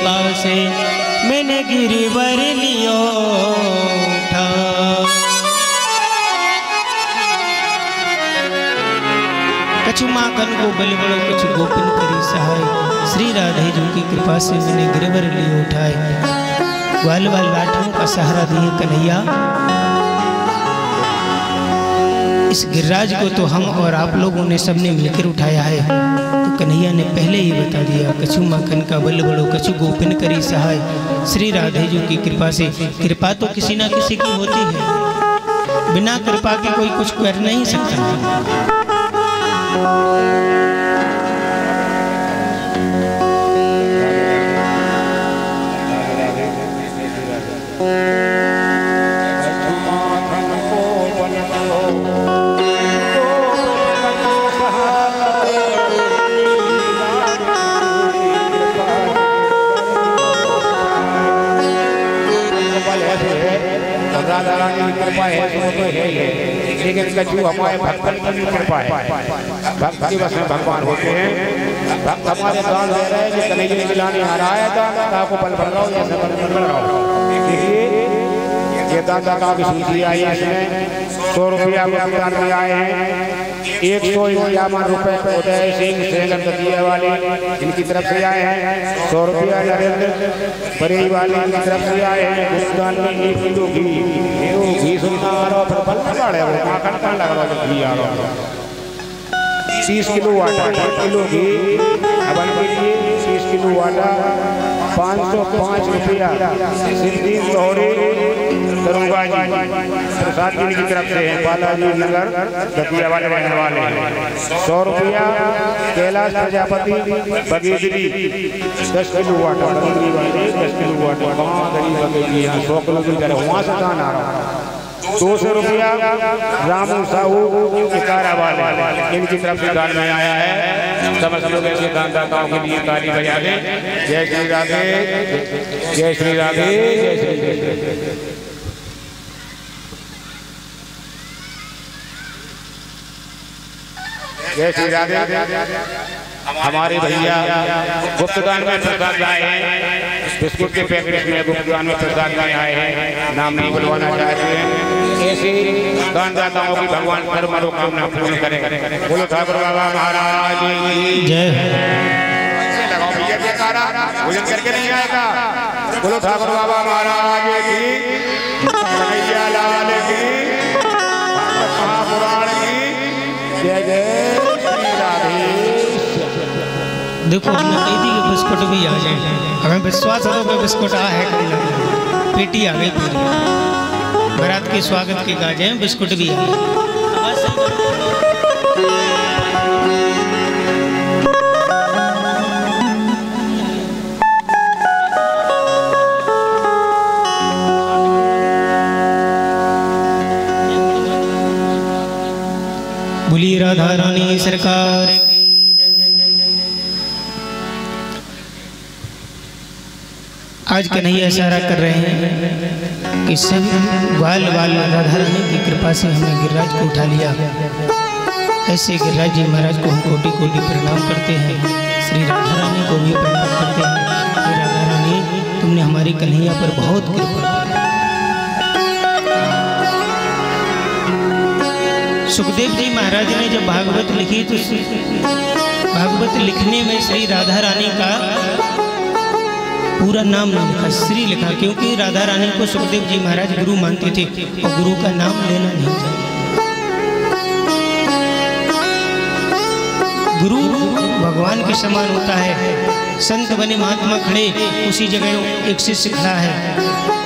कृपा से मैंने गिरवर लियो उठा। कछु माखन को बल बड़ो कछु गोपिन करी सहाय, श्री राधे जी की कृपा से मैंने गिरवर लिए उठाए। ग्वाल वाल लाठियों का सहारा दिए कन्हैया। इस गिरिराज को तो हम और आप लोगों ने सबने मिलकर उठाया है। तो कन्हैया ने पहले ही बता दिया, कछु माखन का बल बड़ो कछु गोपिन करी सहाय, श्री राधे जी की कृपा से। कृपा तो किसी ना किसी की होती है, बिना कृपा के कोई कुछ कर नहीं सकता। राधा रानी की कृपा है तो है, लेकिन कछु हमारे भक्तन की कृपा है। भक्त की बस में भगवान होते हैं। भक्त हमारे दान दे रहे हैं कि कन्हैया मिलाने आ रहा है, दादा को बल बढ़ रहा हो, जैसे बल बढ़ रहा हो। देखिए ये दादा का भी सूची आई है, इसमें 100 रुपया दान में आए हैं। 151 रुपए उदय सिंह सेंगर दतिया वाले इनकी तरफ से आए हैं। 100 रुपया नरेंद्र बरेई वाले की तरफ से आए हैं। गुस्तान में 1 किलो घी सुनना आ रहा, फिर बल लगा रहे हो, माखन कहाँ लग रहा है, घी आ रहा है। 30 किलो आटा, 1 किलो घी हवन के लिए, 30 किलो आटा, 505 रुपया सिद्धि गौरी दरोगा जी प्रसाद जी की तरफ से है, बालाजी नगर दतिया वाले रहने वाले हैं। 100 रुपया कैलाश प्रजापति बगेदरी 10 किलो आटा, 10 किलो आटा, वहाँ गरीब बगेदरी 100 किलो की तरह वहाँ से दान आ रहा है। 200 रुपया रामू साहू इकारा वाले इनकी तरफ से दान में आया है। समस्त लोग ऐसे दानदाताओं के लिए ताली बजा दें। जय श्री राधे, जय श्री राधे, जय श्री जय श्री राधे। हमारे भैया गुप्तदान में प्रसाद लाए हैं, बिस्कुट के पैकेट में गुप्तदान में प्रसाद लाए आए हैं। नाम नहीं बुलवाना चाहते हैं। ऐसे दानदाताओं की भगवान हर मनोकामना पूर्ण करें। बोलो ठाकुर बाबा महाराज की जय। लगाओ भैया जयकारा, भोजन करके नहीं आएगा। बोलो ठाकुर बाबा महाराज की, कन्हैया लाल की, महापुराण की जय जय श्री राधे। देखो हमने कही थी कि बिस्कुट भी आ जाए, हमें विश्वास है तो बिस्कुट आ है, पेटी आ गई पूरी। बारात के स्वागत के काज हैं, बिस्कुट भी आ गए। बोली राधा रानी सरकार। आज कन्हैया इशारा कर रहे हैं कि सभी ग्वाल वाल राधा रानी की कृपा से हमने गिरिराज को उठा लिया। ऐसे गिरिराज जी महाराज को हम कोटि कोटि प्रणाम करते हैं। श्री राधा रानी को भी प्रणाम करते हैं। श्री राधा रानी तुमने हमारी कन्हैया पर बहुत कृपा की। सुखदेव जी महाराज ने जब भागवत लिखी तो भागवत लिखने में श्री राधा रानी का पूरा नाम नहीं लिखा, श्री लिखा, क्योंकि राधा रानी को सुखदेव जी महाराज गुरु मानते थे और गुरु का नाम लेना नहीं चाहिए। गुरु भगवान के समान होता है। संत बने महात्मा खड़े, उसी जगह एक शिष्य खड़ा है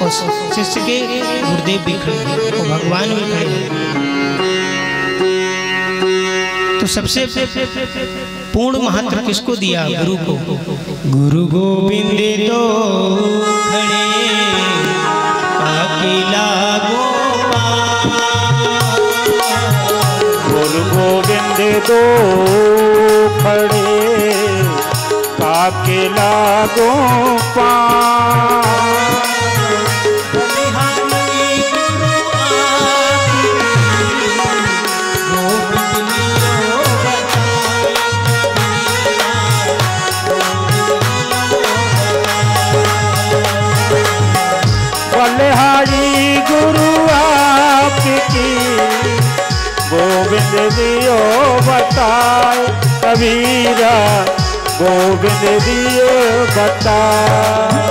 और शिष्य के गुरुदेव भी खड़े हैं और भगवान भी खड़े हैं। तो सबसे पूर्ण महत्व किसको दिया? गुरु को। गुरु गोविंद दो खड़े अकेला गोपाल, गुरु गोविंद दो खड़े अकेला गोपाल। गुरु आपकी गोविंद दियो बताए, कबीरा गोविंद दियो बताए।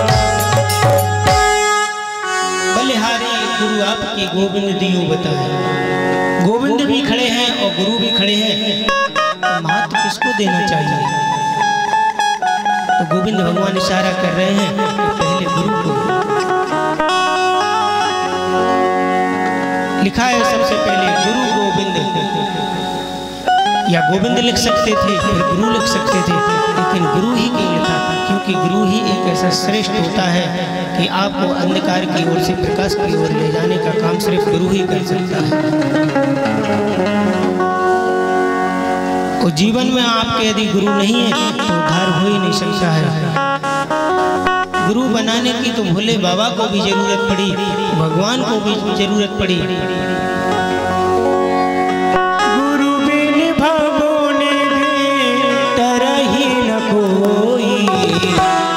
बलिहारी गुरु आपकी गोविंद दियो बताए। गोविंद भी खड़े हैं और गुरु भी खड़े हैं, तो महत्व किसको देना चाहिए? तो गोविंद भगवान इशारा कर रहे हैं कि पहले गुरु को। लिखा है सबसे पहले गुरु गोविंद, या गोविंद लिख सकते थे फिर गुरु लिख सकते थे, लेकिन गुरु ही क्यों लिखा? क्योंकि गुरु ही एक ऐसा श्रेष्ठ होता है कि आपको अंधकार की ओर से प्रकाश की ओर ले जाने का काम सिर्फ गुरु ही कर सकता है। और जीवन में आपके यदि गुरु नहीं है तो उद्धार हो ही नहीं सकता है। गुरु बनाने की तो भोले बाबा को भी जरूरत पड़ी, भगवान को भी जरूरत पड़ी। गुरु बिन भगोने तरही न कोई, जो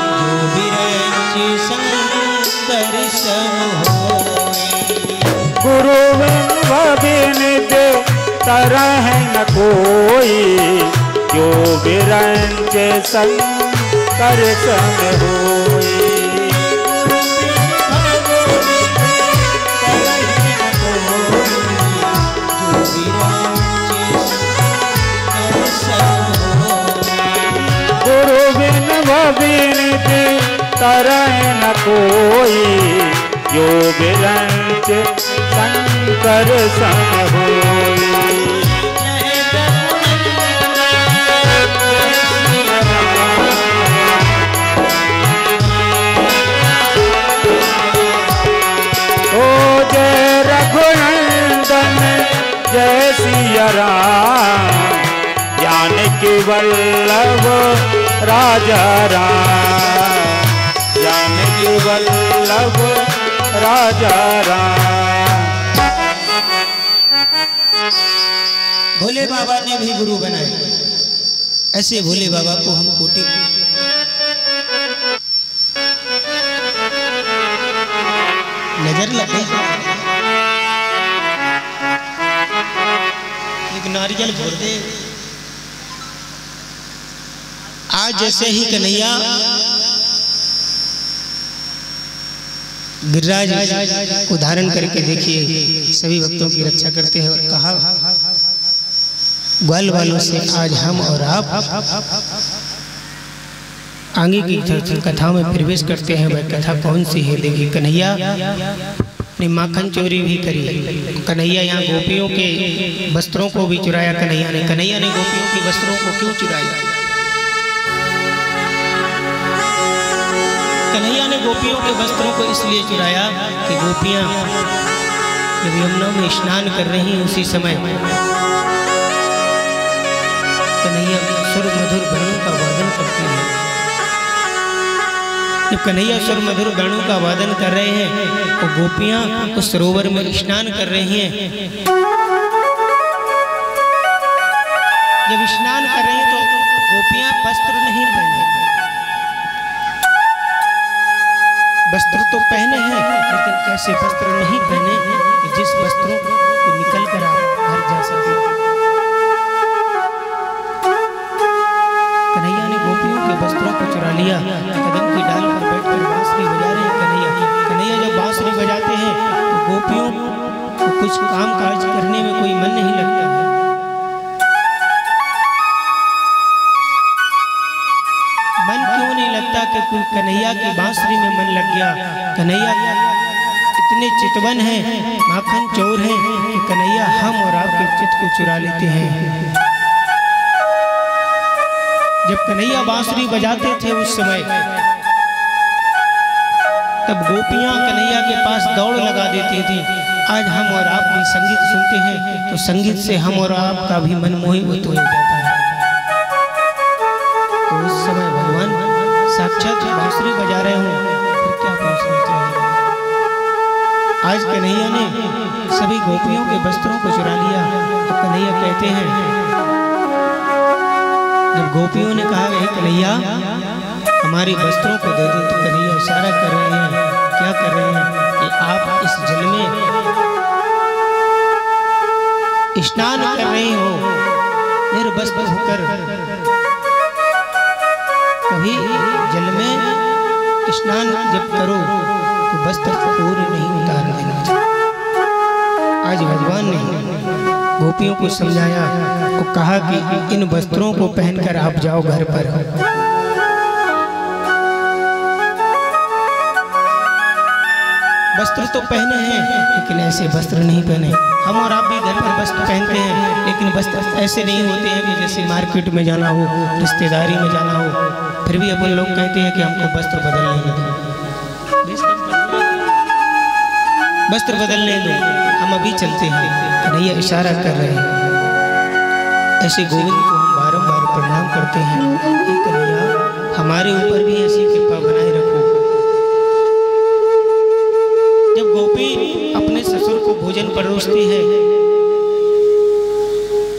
बिरंच शंकर सम होई। गुरु बिन दे तरह न कोई, जो बिरंच शंकर सम होई। गुरु बिन दे तरह न कोई, जो बिरंच शंकर सम होई। जय रघुनंदन जय सिया राम, जानकी वल्लभ राजा राम, जानकी वल्लभ राजा राम। भोले बाबा ने भी गुरु बनाए, ऐसे भोले बाबा को हम कोटि नजर लगे। एक नारियल फोड़ दे। आज जैसे ही कन्हैया गिरिराज को धारण करके देखिए सभी भक्तों की रक्षा करते हैं, और कहा ग्वाल वालों से आज हम और आप आगे की कथा में प्रवेश करते हैं। वह कथा कौन सी है? देखिए, कन्हैया ने माखन चोरी भी करी। कन्हैया यहाँ गोपियों के वस्त्रों को भी चुराया। कन्हैया ने गोपियों के वस्त्रों को क्यों चुराया? कन्हैया ने गोपियों के वस्त्रों को इसलिए चुराया कि गोपियां जब यमुना में स्नान कर रही हैं उसी समय कन्हैया सुर मधुर वेणु का वादन करती है। जब कन्हैया सुर मधुर वेणु का वादन कर रहे हैं तो गोपियां उस सरोवर में स्नान कर रही हैं। जब स्नान कर रही हैं तो गोपियां वस्त्र नहीं पहने। वस्त्र तो पहने हैं लेकिन ऐसे वस्त्र नहीं पहने कि जिस वस्त्रों को निकल कर आप घर जा सके। कन्हैया ने गोपियों के वस्त्रों को चुरा लिया। कदम की डाल पर बैठकर बांसुरी बजा रहे हैं कन्हैया जब बांसुरी बजाते हैं तो गोपियों को कुछ काम काज करने में कोई मन नहीं लगता है। मन क्यों नहीं लगता कि कन्हैया की बांसुरी में मन लग गया। कन्हैया इतने चितवन हैं, माखन चोर हैं कि कन्हैया हम और आपके चित्त को चुरा लेते हैं। जब कन्हैया बांसुरी बजाते थे उस समय तब गोपियां कन्हैया के पास दौड़ लगा देती थी। आज हम और आप भी संगीत सुनते हैं तो संगीत से हम और आपका भी मन मोहित हो जाता है। तो उस समय भगवान साक्षात बांसुरी बजा रहे हों फिर क्या बांसुरी चाहिए। आज कन्हैया ने सभी गोपियों के वस्त्रों को चुरा लिया। तो कन्हैया कहते हैं, जब गोपियों ने कहा हे कन्हैया हमारे वस्त्रों को दे दो, तो कन्हैया इशारा कर रहे हैं, क्या कर रहे हैं कि आप इस जल में स्नान कर रही हो, निर्वस्त्र होकर। कभी जल में स्नान जब करो तो वस्त्र पूरे नहीं उतार देना चाहिए। आज भगवान ने गोपियों को समझाया और कहा कि इन वस्त्रों को पहनकर आप जाओ घर पर। वस्त्र तो पहने हैं लेकिन ऐसे वस्त्र नहीं पहने। हम और आप भी घर पर वस्त्र पहनते हैं लेकिन वस्त्र ऐसे नहीं होते हैं कि जैसे मार्केट में जाना हो, रिश्तेदारी में जाना हो, फिर भी अपन लोग कहते हैं कि हमको वस्त्र बदलने दो, वस्त्र बदलने दो, हम अभी चलते हैं। कन्हैया इशारा कर रहे हैं। ऐसे गोविंद को हम बारंबार प्रणाम करते हैं कि कन्हैया हमारे ऊपर भी ऐसी कृपा बनाए रखो। जब गोपी अपने ससुर को भोजन परोसती है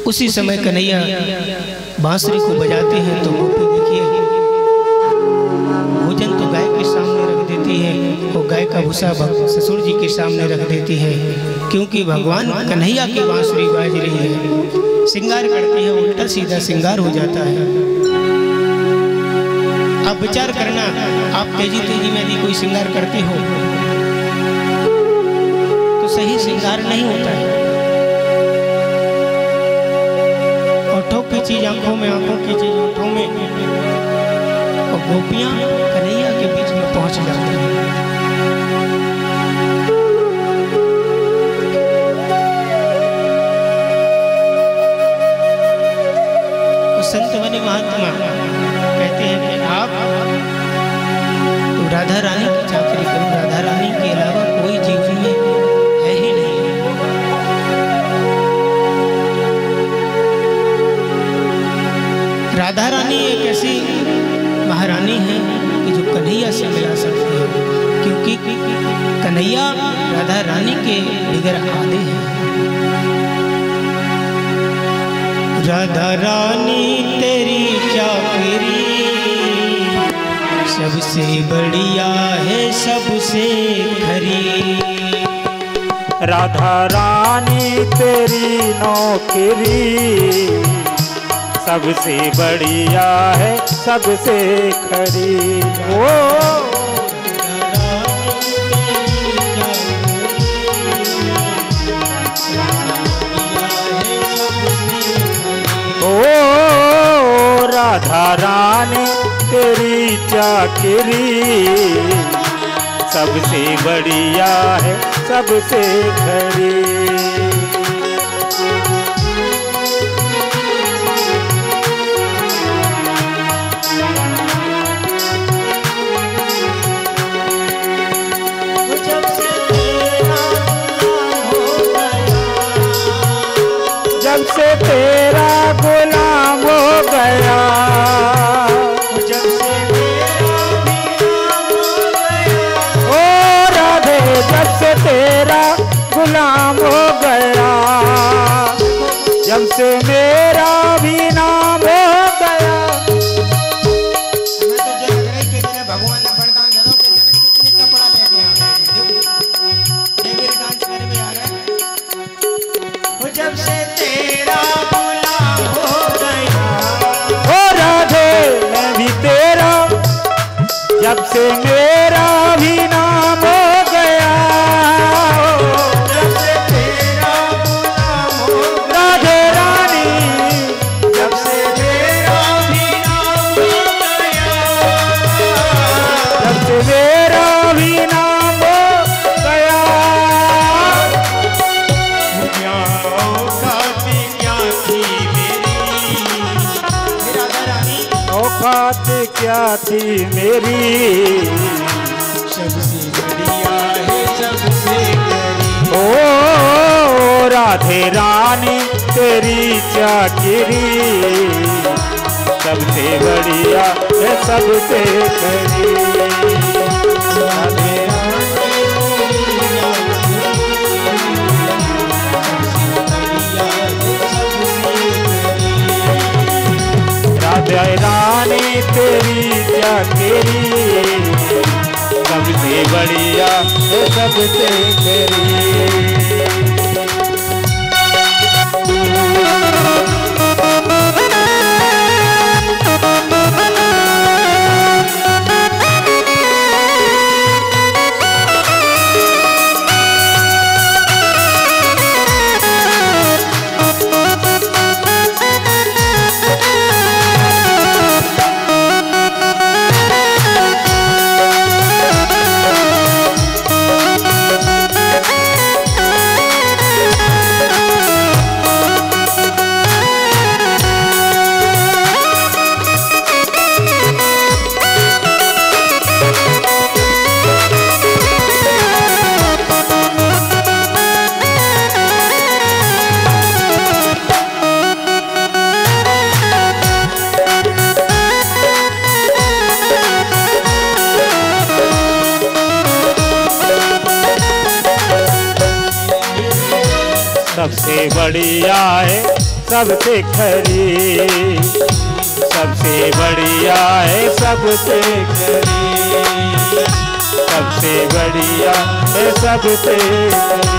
उसी समय कन्हैया बांसुरी को बजाते हैं तो गोपी देखिए भोजन तो गाय के सामने रख देती है और गाय का भूसा ससुर जी के सामने रख देती है, क्योंकि भगवान कन्हैया की बांसुरी बाज रही है। श्रृंगार करती है, उल्टा सीधा श्रृंगार हो जाता है। आप विचार करना, आप तेजी तेजी में यदि कोई श्रृंगार करती हो तो सही श्रृंगार नहीं होता है। ओठों की चीज आंखों में, आंखों की चीज ओठों में, और गोपियां कन्हैया के बीच में पहुंच जाती हैं। संत बने महात्मा कहते हैं कि आप तो राधा रानी की चाकरी करो, राधा रानी के अलावा कोई जीवन में है ही नहीं। राधा रानी एक ऐसी महारानी है कि जो कन्हैया से मिला सकती है, क्योंकि कन्हैया राधा रानी के बिगड़ आदे हैं। राधा रानी तेरी चाकरी सबसे बढ़िया है, सबसे खरी। राधा रानी तेरी नौकरी सबसे बढ़िया है, सबसे खरी। राधा रानी तेरी चाकरी सबसे बढ़िया है, सबसे खरी। जब से तेरा गुलाम हो गया, जब से ओ राधे, जब से तेरा गुलाम हो गया, जब से मेरा भी नाम हो गया। मैं तो जो लग रही कि तेरे भगवान ने वरदान दे दो कि कितने कपड़ा लेके आ गए, देवी डांस करने में आ गए। वो जब से तेरा गुलाम हो गया, ओ राधे मैं भी तेरा, जब से मेरा भी नाम हो गया। जब से तेरा गुलाम हो राधे रानी, जब से तेरा भी नाम हो गया, जब से मेरा भी नाम हो गया। औकात क्या थी मेरी, सबसे बढ़िया है, सबसे खरी। ओ राधे रानी तेरी चाकरी सबसे बढ़िया है, सबसे खरी। राधे राधे रानी तेरी चाकरी सबसे बढ़िया बढ़िया है सबसे तेरी। सबसे बढ़िया है सबसे खरी, सबसे बढ़िया है सबसे खरी, सबसे बढ़िया है सबसे खरी।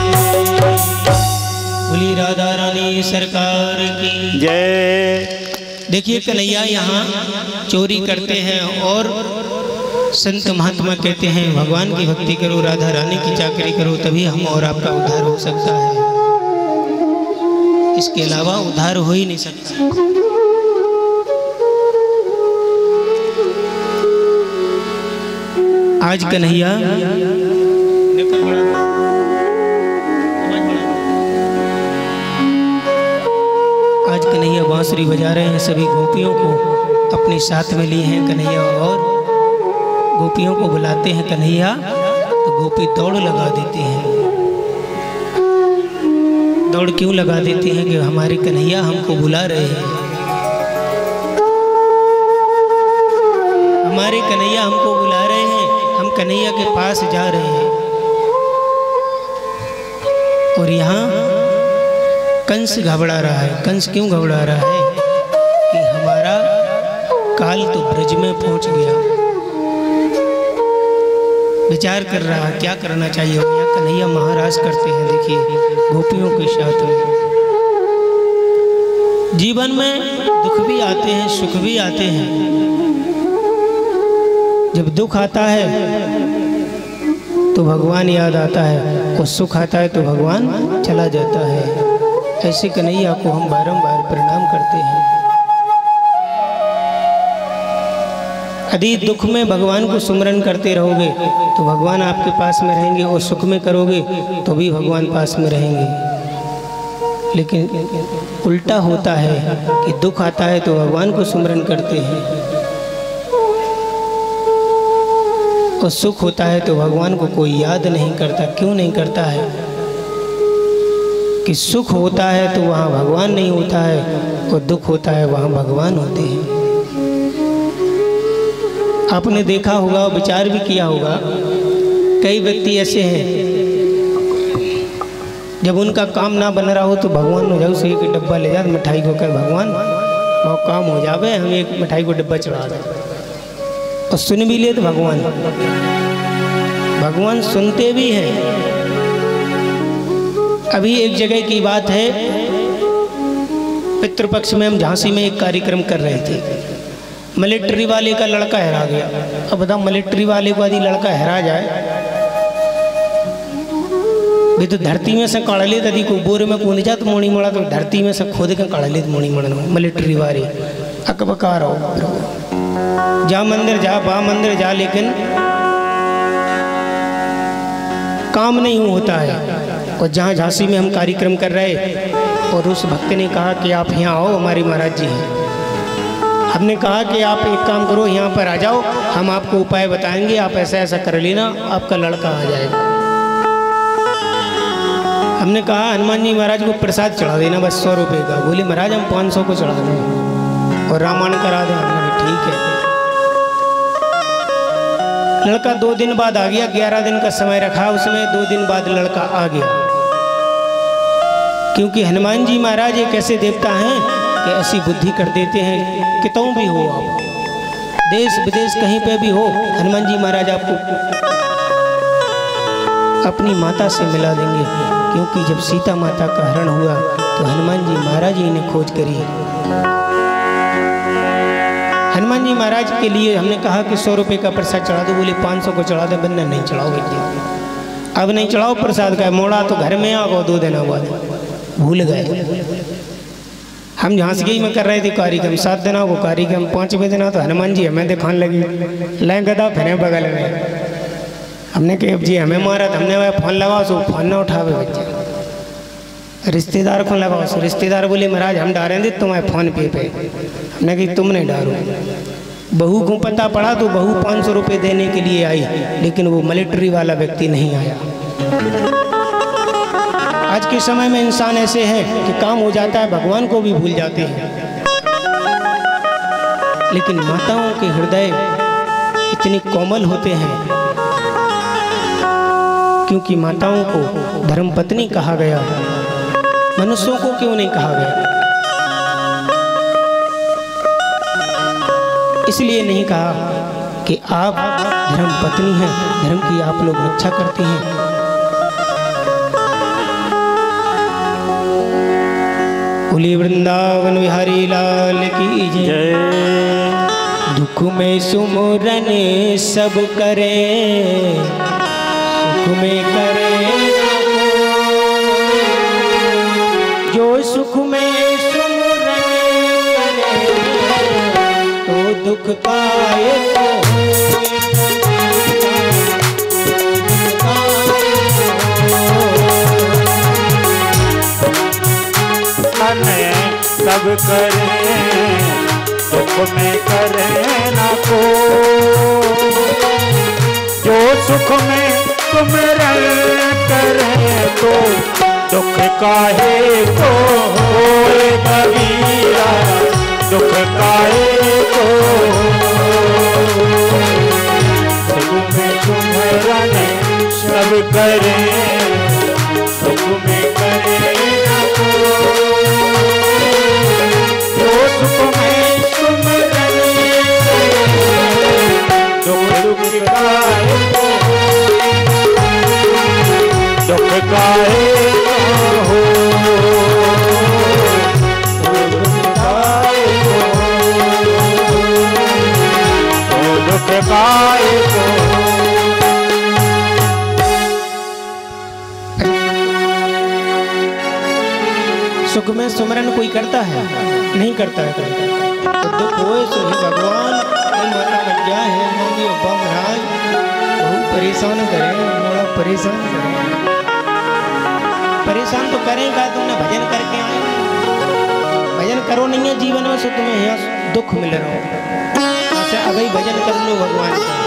बोली राधा रानी सरकार की जय। देखिए कन्हैया यहाँ चोरी करते हैं और संत महात्मा कहते हैं भगवान की भक्ति करो, राधा रानी की चाकरी करो, तभी हम और आपका उद्धार हो सकता है, इसके अलावा उद्धार हो ही नहीं सकता। आज कन्हैया बांसुरी बजा रहे हैं, सभी गोपियों को अपने साथ में लिए हैं कन्हैया, और गोपियों को बुलाते हैं कन्हैया तो गोपी दौड़ लगा देते हैं। दौड़ क्यों लगा देती हैं कि हमारे कन्हैया हमको बुला रहे हैं, हमारे कन्हैया हमको बुला रहे हैं, हम कन्हैया के पास जा रहे हैं। और यहाँ कंस घबरा रहा है। कंस क्यों घबरा रहा है कि हमारा काल तो ब्रज में पहुंच गया। विचार कर रहा है क्या करना चाहिए। यहाँ कन्हैया महाराज करते हैं, देखिए गोपियों के साथ में। जीवन में दुख भी आते हैं, सुख भी आते हैं। जब दुख आता है तो भगवान याद आता है, और सुख आता है तो भगवान चला जाता है। ऐसे कन्हैया को हम बारंबार प्रणाम करते हैं। यदि दुख में भगवान को सुमरन करते रहोगे तो भगवान आपके पास में रहेंगे, और सुख में करोगे तो भी भगवान पास में रहेंगे। लेकिन उल्टा होता है कि दुख आता है तो भगवान को सुमरन करते हैं, और सुख होता है तो भगवान को कोई याद नहीं करता। क्यों नहीं करता है कि सुख होता है तो वहाँ भगवान नहीं होता है, और दुख होता है वहाँ भगवान होते हैं। आपने देखा होगा, विचार भी किया होगा, कई व्यक्ति ऐसे हैं जब उनका काम ना बन रहा हो तो भगवान हो जाओ से एक डब्बा ले जा मिठाई को, कह भगवान वो काम हो जावे, हम एक मिठाई को डब्बा चढ़ा दें। और सुन भी ले तो भगवान सुनते भी हैं। अभी एक जगह की बात है, पितृपक्ष में हम झांसी में एक कार्यक्रम कर रहे थे। मिलिट्री वाले का लड़का हरा गया। अब बताओ, मिलिट्री वाले को यदि लड़का हरा जाए भी तो धरती में से काढ़ ले, यदि को बोर में कूद जा तो मोड़ी मड़ा, तो धरती में से खोद के काढ़ ले मोड़ी मड़ना। मिलिट्री वाले अकबका रहो, जा मंदिर जा, बा मंदिर जा, लेकिन काम नहीं होता है। और जहाँ झांसी में हम कार्यक्रम कर रहे और उस भक्त ने कहा कि आप यहाँ आओ, हमारे महाराज जी हैं। हमने कहा कि आप एक काम करो, यहाँ पर आ जाओ, हम आपको उपाय बताएंगे, आप ऐसा ऐसा कर लेना, आपका लड़का आ जाएगा। हमने कहा हनुमान जी महाराज को प्रसाद चढ़ा देना बस 100 रुपये का। बोले महाराज हम 500 को चढ़ा देंगे और रामायण करा दें। हमने ठीक है। लड़का 2 दिन बाद आ गया, 11 दिन का समय रखा उसमें, 2 दिन बाद लड़का आ गया। क्योंकि हनुमान जी महाराज एक ऐसे देवता हैं कि ऐसी बुद्धि कर देते हैं, कितों भी हो आप, देश विदेश कहीं पे भी हो, हनुमान जी महाराज आपको अपनी माता से मिला देंगे, क्योंकि जब सीता माता का हरण हुआ तो हनुमान जी महाराज ही ने खोज करी। हनुमान जी महाराज के लिए हमने कहा कि 100 रुपये का प्रसाद चढ़ा दो, बोले 500 को चढ़ा दे। बंदा नहीं चढ़ाओ भैया, अब नहीं चढ़ाओ प्रसाद का, मोड़ा तो घर में आओ 2 दिन बाद भूल गए। हम झांसी में कर रहे थे कार्यक्रम, 7 दिन वो कार्यक्रम 5वें दिन तो हनुमान जी हमें दिखाने लगी, लाए गदा फिर बगल में। हमने कहा जी हमें मारा, हमने वह फोन लगाओ सो फोन ना उठावे बच्चे, रिश्तेदार को लगाओ सो रिश्तेदार बोले महाराज हम डालेंगे तुम्हारे फोन पे। हमने कही तुम नहीं डालो। बहू को पता पड़ा तो बहू 500 रुपये देने के लिए आई, लेकिन वो मिलिट्री वाला व्यक्ति नहीं आया। आज के समय में इंसान ऐसे हैं कि काम हो जाता है भगवान को भी भूल जाते हैं, लेकिन माताओं के हृदय इतने कोमल होते हैं, क्योंकि माताओं को धर्मपत्नी कहा गया, मनुष्यों को क्यों नहीं कहा गया? इसलिए नहीं कहा कि आप धर्मपत्नी हैं, धर्म की आप लोग रक्षा करती हैं। बोलिए वृंदावन बिहारी लाल की जय। दुख में सुमरन सब करे, सुख में करे जो सुख में सुमरन करे, तो दुख पाए तो सब करे, दुख में करे ना को, जो सुख में सुमरन करे, तो दुख काहे को होए कबीरा, दुख काहे को। सुख में सुमरन सब करे, सुख में करे ना को, सुख में सुमरन दुख काहे को, दुख काहे हो, दुख काहे को। सुख में सुमरन कोई करता है? नहीं करता है। तो दुख होए सो ही भगवान माता बच्चा है मोदी अब्बा महाराज बहुत परेशान करें, बड़ा परेशान करें। परेशान तो करेंगे, तुमने भजन करके आए, भजन करो नहीं है जीवन में सो तुम्हें यहाँ दुख मिल रहा हो। ऐसे अभी भजन कर लो भगवान का।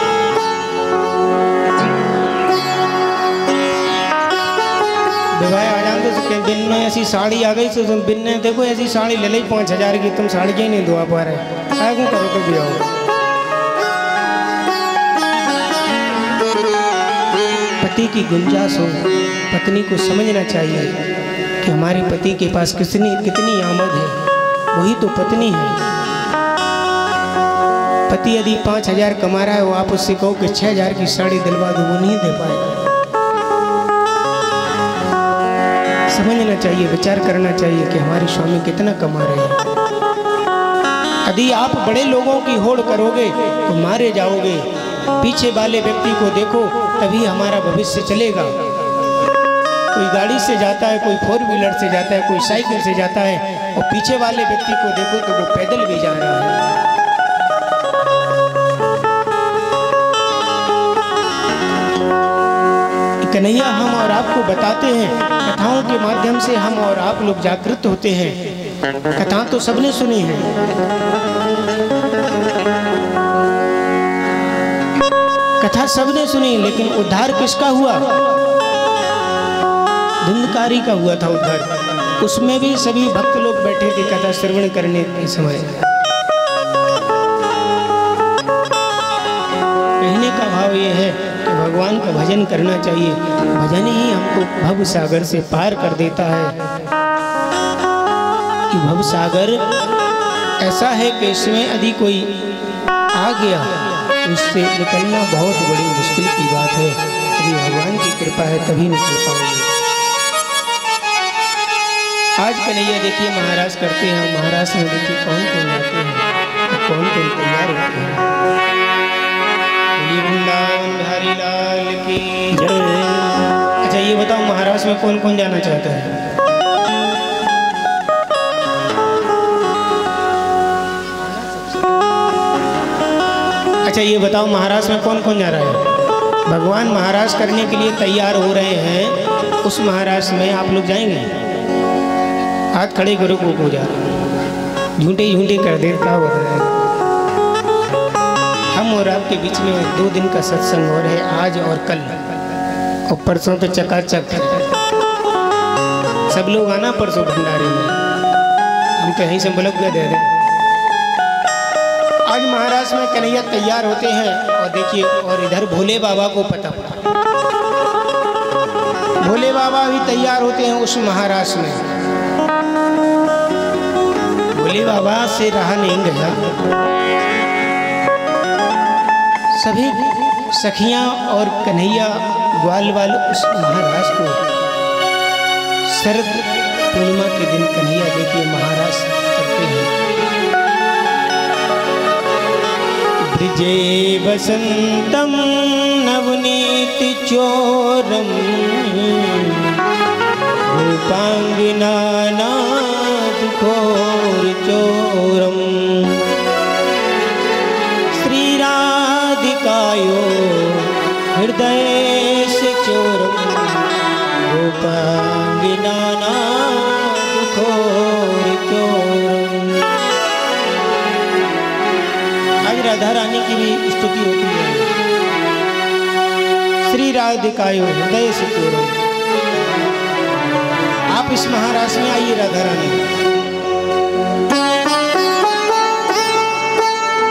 विवाह आ जाते तो दिन में ऐसी साड़ी आ गई तो तुम बिन ने देखो ऐसी साड़ी ले ली 5000 की, तुम साड़ी ही नहीं धोआ पा रहे, आगे करो तो भी आओ। पति की गुंजाइश हो, पत्नी को समझना चाहिए कि हमारे पति के पास कितनी आमद है, वही तो पत्नी है। पति यदि 5000 कमा रहा है, वो आप उससे कहो कि 6000 की साड़ी दिलवा दो, वो नहीं दे पाएगा। समझना चाहिए, विचार करना चाहिए कि हमारे स्वामी कितना कमा रहे हैं। यदि आप बड़े लोगों की होड़ करोगे तो मारे जाओगे। पीछे वाले व्यक्ति को देखो, तभी हमारा भविष्य चलेगा। कोई गाड़ी से जाता है, कोई 4 व्हीलर से जाता है, कोई साइकिल से जाता है, और पीछे वाले व्यक्ति को देखो तो वो पैदल भी जा रहा है। कन्हैया हम और आपको बताते हैं, कथाओं के माध्यम से हम और आप लोग जागृत होते हैं। कथा तो सबने सुनी है, कथा सबने सुनी, लेकिन उद्धार किसका हुआ? धुंधकारी का हुआ था उद्धार। उसमें भी सभी भक्त लोग बैठे थे कथा श्रवण करने के समय। कहने का भाव ये है कि भगवान का भजन करना चाहिए। भजन ही हमको भव सागर से पार कर देता है। कि भव सागर ऐसा है कि इसमें यदि कोई आ गया तो इससे निकलना बहुत बड़ी मुश्किल की बात है। अभी भगवान की कृपा है तभी निकल पाओगे। आज कन्हैया देखिए महाराज करते हैं, महाराज में देखिए कौन कौन जाते हैं और कौन कौन तैयार होते हैं। वृंदावन बिहारी लाल की जय। अच्छा ये बताओ महाराज में कौन कौन जाना चाहता है? अच्छा ये बताओ महाराज में कौन कौन जा रहा है? भगवान महाराज करने के लिए तैयार हो रहे हैं, उस महाराज में आप लोग जाएंगे? हाथ खड़े करो को पूजा, झूठे झूठे कर दे क्या बताएगा। हम और आपके बीच में 2 दिन का सत्संग हो रहा है, आज और कल, और परसों तो चकाचक सब लोग आना परसों भंडारे में, हम तो यहीं से ब्लॉक दे दें। आज महाराज में कन्हैया तैयार होते हैं और देखिए, और इधर भोले बाबा को पता पड़ा, भोले बाबा भी तैयार होते हैं उस महाराज में। भोले बाबा से रहा नहीं गया, सभी सखियां और कन्हैया ग्वाल वाल उस महाराज को शरद पूर्णिमा के दिन कन्हैया देखिए महाराज करते हैं। ब्रिजे वसंतम नवनीति चोरम रूपांगिना घोर चोरम श्री राधिकायो हृदय से चोरम रूपांगिना घोर चोरम। आज राधा रानी की भी स्तुति होती है। श्री राधिकायो हृदय से चोरम। आप इस महाराज में आइए राधा रानी,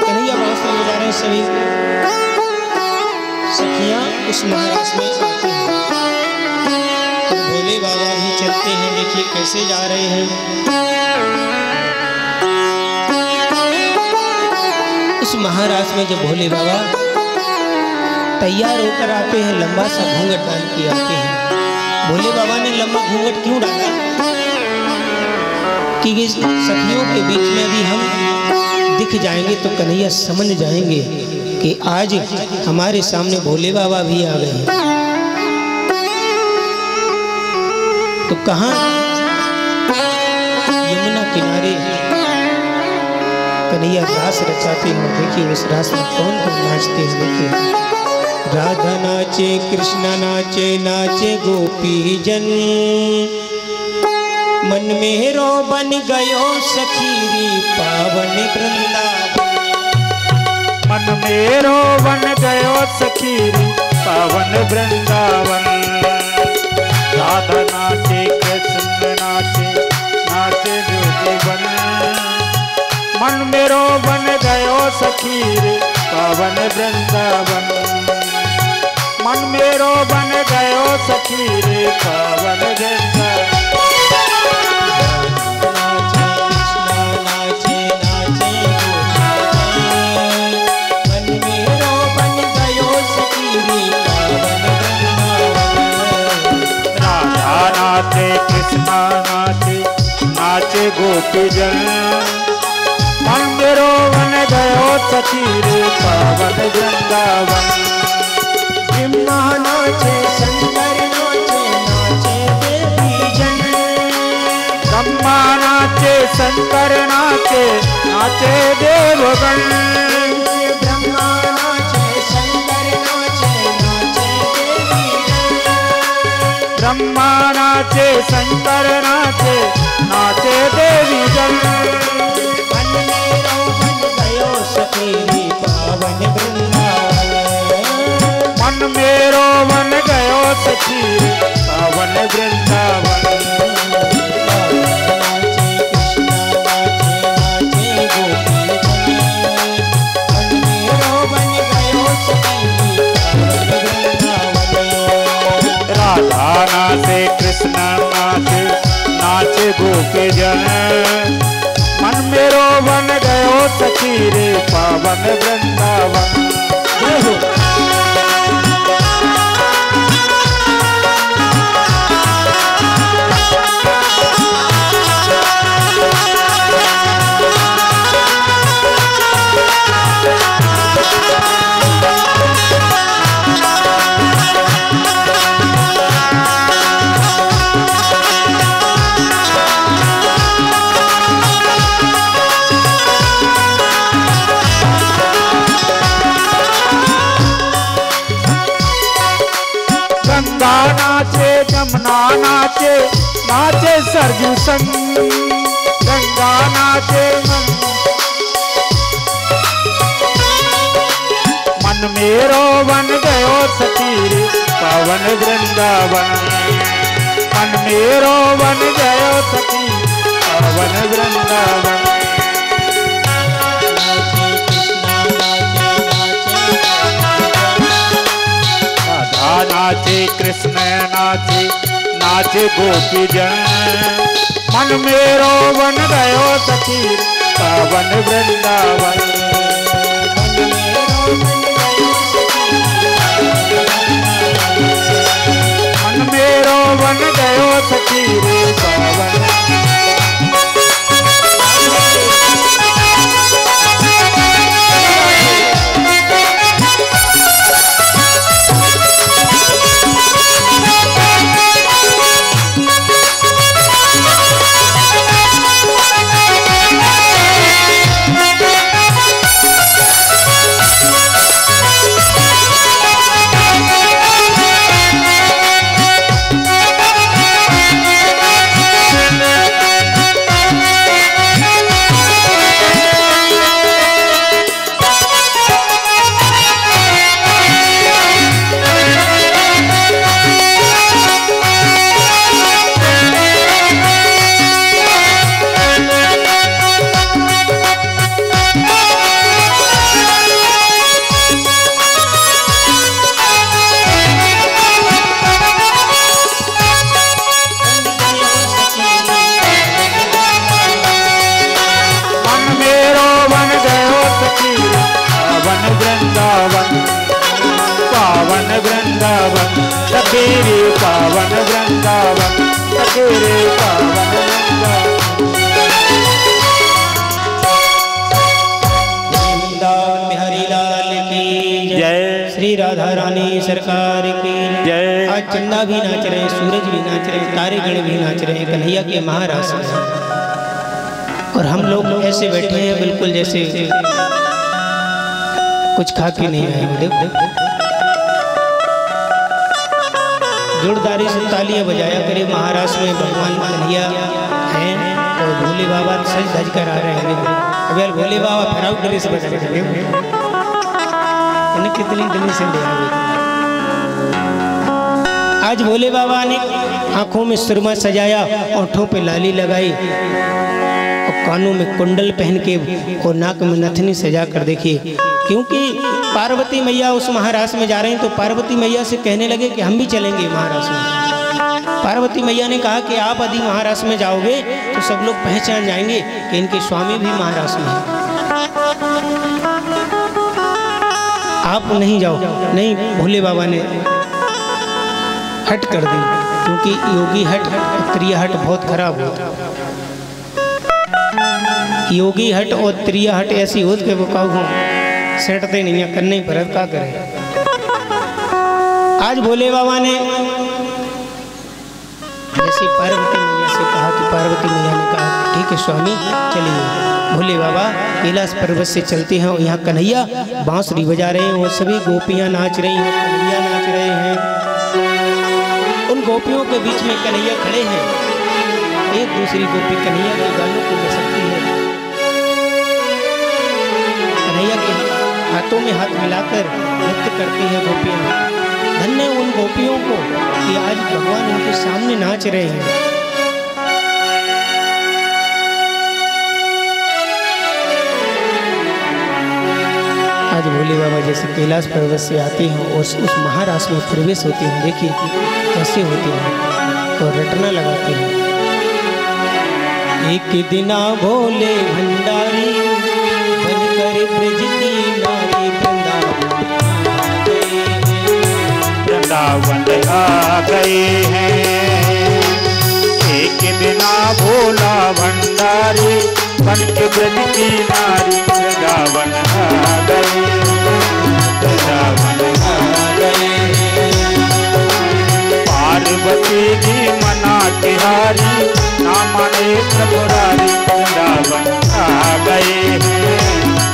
कन्हैया बांसुरी बजा रहे हैं, सभी सखियां उस महाराज में आती हैं। तो भोले बाबा भी चलते हैं, देखिए कैसे जा रहे हैं। उस महाराज में जब भोले बाबा तैयार होकर आते हैं, लंबा सा घूंघट डाल के आते हैं। भोले बाबा ने लंबा घूंघट क्यों डाला? कि सखियों के बीच में भी हम दिख जाएंगे तो कन्हैया समझ जाएंगे कि आज हमारे सामने भोले बाबा भी आ गए हैं। तो कहाँ? यमुना किनारे कन्हैया रास रचाते हैं। देखिए इस रास में कौन कौन नाचते हैं। देखिए राधा नाचे, कृष्णा नाचे, नाचे गोपी जन, मन मेरो बन गयो सखीरी पावन वृंदावन। मन मेरो बन गयो सखीरी पावन वृंदावन। राधा नाचे, कृष्ण नाचे, नाचे गोपी बन, मन मेरो बन गयो सखीरी पावन वृंदावन। मन मेरो बन गयो सखी रे पावन वृंदावन। राधा नाचे, कृष्णा नाचे, नाचे गोपी जन, मन मेरो बन गयो सखी रे पावन वृंदावन। ब्रह्मा नाचे, शंकर नाचे, नाचे देवी जन। ब्रह्मा नाचे, शंकर नाचे, नाचे देवगण। ब्रह्मा नाचे, शंकर नाचे, नाचे देवी जन। ब्रह्मा नाचे, शंकर नाचे, नाचे देवी जन। मन मेरो बन गयो सखी पावन वृंदावन। मन मेरो बन गयो सखी पावन वृंदावन। राधा नाचे, कृष्ण नाचे, नाचे गोपी जन, मन मेरो बन गयो सखी रे पावन वृंदावन। गंगा नाचे जमुना नाचे नाचे सरजू संग, गंगा नाचे मन मेरो बन गयो सतीर पावन वृंदावन, मन मेरो बन गयो सतीर पावन वृंदावन। नाचे कृष्ण नाचे नाचे गोपी जन, मन मेरो बन गयो सखी पावन वृंदावन। मन मेरो बन गयो सखी पावन। सकेरे पावन वृंदावन, सकेरे पावन वृंदावन बिहारी लाल की जय, श्री राधा रानी सरकार की जय। आज चंदा भी नाच रहे, सूरज भी नाच रहे, तारेगण भी नाच रहे, कन्हैया के महारास में। और हम लोग ऐसे बैठे हैं बिल्कुल जैसे कुछ खा के नहीं आए। देखो जोरदारी से तालियां बजाया करे। महाराष्ट्र में भगवान कन्हैया हैं और भोले बाबा सज धज कर आ रहे हैं। अभी भोले बाबा फराउट ड्रेस बजा रहे हैं, इन्हें कितनी डोनेशन दे रहे। आज भोले बाबा ने आंखों में सुरमा सजाया, ओंठों पे लाली लगाई और कानों में कुंडल पहन के और नाक में नथनी सजा कर देखिए। क्योंकि पार्वती मैया उस महाराष्ट्र में जा रही हैं तो पार्वती मैया से कहने लगे कि हम भी चलेंगे महाराष्ट्र में। पार्वती मैया ने कहा कि आप यदि महाराष्ट्र में जाओगे तो सब लोग पहचान जाएंगे कि इनके स्वामी भी महाराष्ट्र में हैं। आप नहीं जाओ। नहीं, भोले बाबा ने हट कर दी, क्योंकि योगी हट त्रिय हट बहुत खराब होता। योगी हट और त्रिय हट ऐसी होती कि वो कहूँ सेटते नहीं है, करने पर क्या करें। आज भोले बाबा ने जैसे पार्वती मैया से कहा कि पार्वती मैया ने कहा ठीक है स्वामी चलिए। भोले बाबा कैलाश पर्वत से चलते हैं और यहाँ कन्हैया बांसुरी बजा रहे हैं और सभी गोपियाँ नाच रही हैं, कन्हैया नाच रहे हैं। उन गोपियों के बीच में कन्हैया खड़े हैं। एक दूसरी गोपी कन्हैया के गानों को बसकती है। कन्हैया के हाथों में हाथ मिलाकर नृत्य करती हैं गोपियाँ। धन्य उन गोपियों को कि आज भगवान उनके सामने नाच रहे हैं। आज भोले बाबा जैसे कैलाश पर्वत से आते हैं और उस महाराष्ट्र में प्रवेश होते हैं। देखिए कैसे होते हैं और रटना लगाते हैं। एक दिना भोले भंडारी बनकर ब्रज की नारी वृंदावन आ गए हैं। एक दिना भोला भंडारी बन के ब्रज की नारी वृंदावन आ गए, वृंदावन आ गए। पार्वती जी मना तिहारी ना माने त्रिपुरारी वृंदावन आ गए हैं,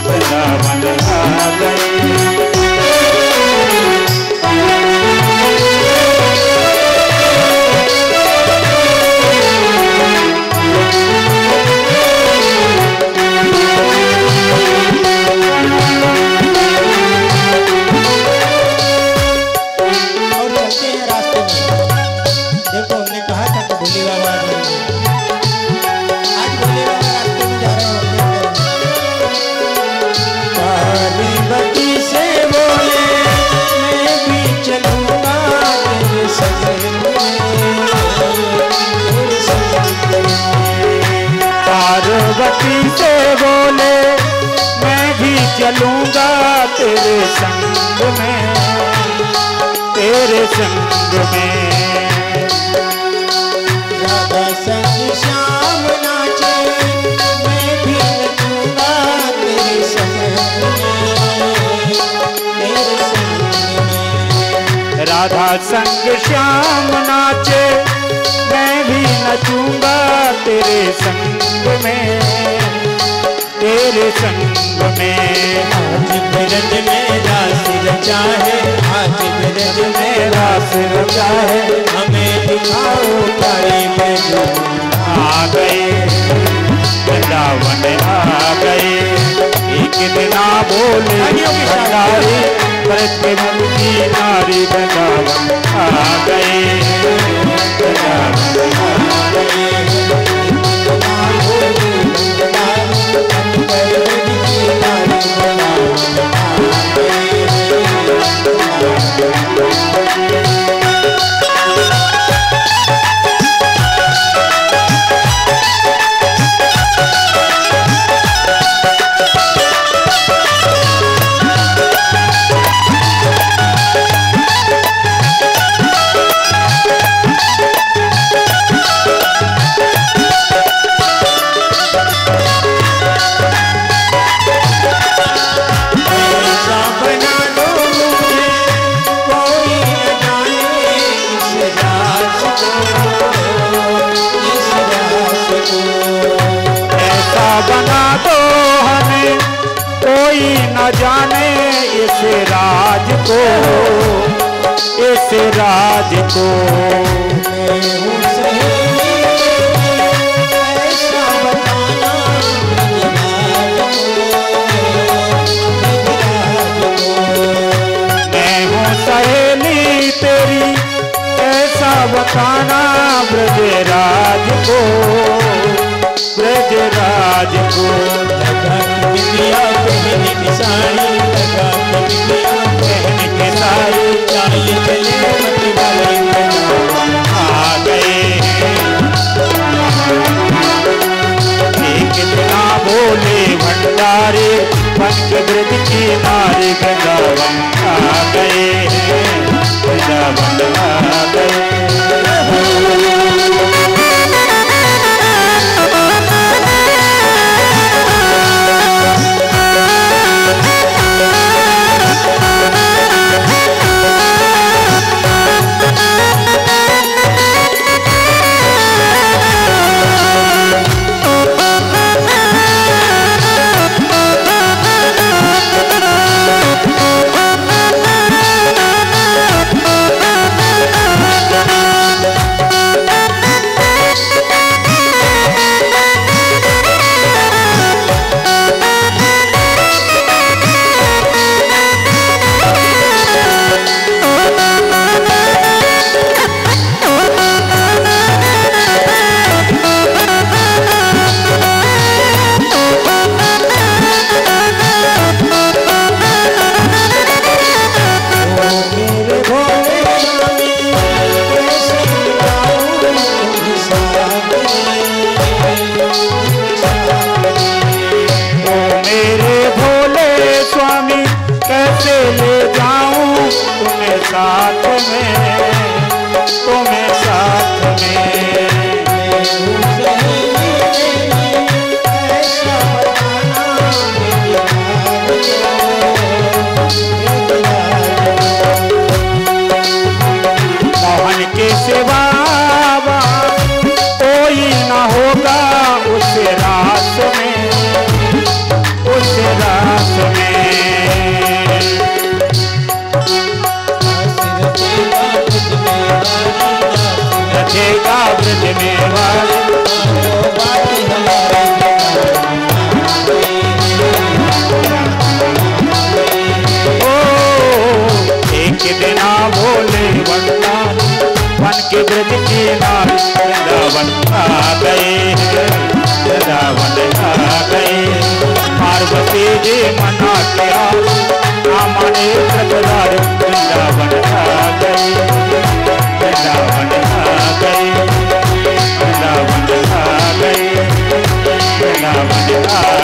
वृंदावन आ गए। और चलते हैं रास्ते में। देखो हमने कहा था कि भोले बाबा आ जाएंगे, आज भोले बाबा रास्ते में जा रहे होते काली बत्ती से बोले मैं भी चलूंगा तेरे संग में, पार्वती से बोले मैं भी चलूंगा तेरे संग में, तेरे संग में। राधा संग श्याम नाचे मैं भी नचूंगा तेरे संग में, तेरे संग में। राधा संग श्याम नाचे मैं भी नचूंगा तेरे संग में, तेरे संग में। आज ब्रज में रास रचा है, आज ब्रज में रास रचा है, हमें दिखाओ प्यारे ब्रज। आ गए वृंदावन आ गए, एक दिन आ बोले भंडारी ब्रज के मुक्ति नारी वृंदावन आ गए, वृंदावन आ गए। बना दो हमें कोई न जाने इस राज को, इस राज को। मैं हूँ सहेली ऐसा बताना मैं हूँ सहेली तेरी ऐसा बताना ब्रजराज को, ब्रजराज को। लगा बिटिया बहन की साड़ी, लगा बिटिया बहन की साड़ी, चाहिए चले मत वाले आ गए एक दिना बोले भंडारे पंच ब्रज की नारी वृंदावन आ गए, वृंदावन आ गए। साथ में तुम्हें साथ में मोहन के सिवा कोई न होगा उस रात में, उस रात में। रचेगा ब्रज में वाली ओ एक दिन बोले वृंदावन के ब्रज के नाथ वृंदावन आ गए, वृंदावन आ गए। पार्वती जी मना के माने प्रकरार वृंदावन आ गए, वृंदावन आ गए, वृंदावन आ गए, वृंदावन आ